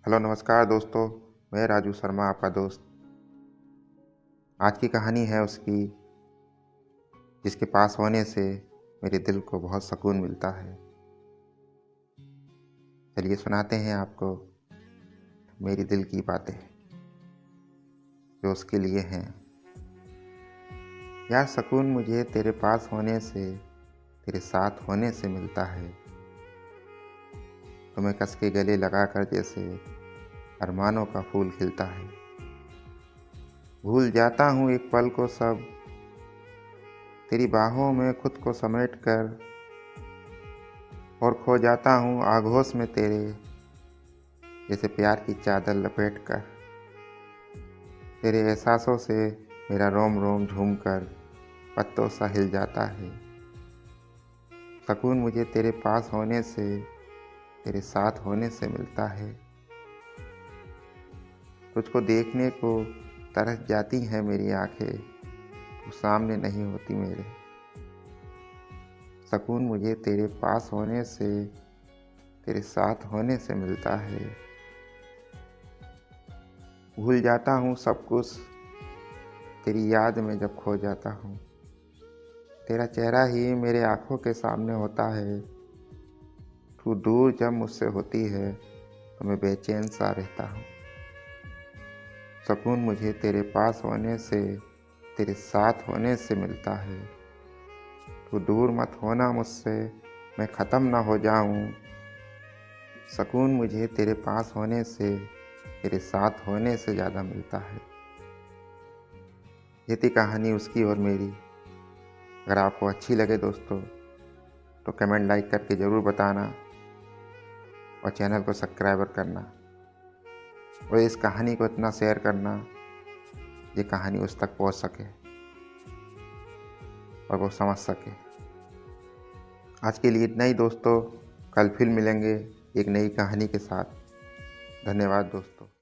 Hello नमस्कार दोस्तों। मैं राजू शर्मा आपका दोस्त। आज की कहानी है उसकी जिसके पास होने से मेरे दिल को बहुत सुकून मिलता है। चलिए सुनाते हैं आपको मेरी दिल की बातें जो उसके लिए हैं। यार सुकून मुझे तेरे पास होने से, तेरे साथ होने से मिलता है। तुम्हें कस के गले लगाकर जैसे अरमानों का फूल खिलता है। भूल जाता हूँ एक पल को सब, तेरी बाहों में खुद को समेट कर, और खो जाता हूँ आगोश में तेरे जैसे प्यार की चादर लपेट कर। तेरे एहसासों से मेरा रोम रोम झूम कर पत्तों सा हिल जाता है। सुकून मुझे तेरे पास होने से, तेरे साथ होने से मिलता है। तुझको देखने को तरस जाती हैं मेरी आंखें, तू सामने नहीं होती मेरे। सुकून मुझे तेरे पास होने से, तेरे साथ होने से मिलता है। भूल जाता हूँ सब कुछ तेरी याद में जब खो जाता हूँ। तेरा चेहरा ही मेरे आँखों के सामने होता है। तू दूर जब मुझसे होती है तो मैं बेचैन सा रहता हूँ। सुकून मुझे तेरे पास होने से, तेरे साथ होने से मिलता है। तू दूर मत होना मुझसे, मैं ख़त्म ना हो जाऊँ। सुकून मुझे तेरे पास होने से, तेरे साथ होने से ज़्यादा मिलता है। ये थी कहानी उसकी और मेरी। अगर आपको अच्छी लगे दोस्तों तो कमेंट लाइक करके ज़रूर बताना और चैनल को सब्सक्राइब करना और इस कहानी को इतना शेयर करना ये कहानी उस तक पहुंच सके और वो समझ सके। आज के लिए इतना ही दोस्तों। कल फिर मिलेंगे एक नई कहानी के साथ। धन्यवाद दोस्तों।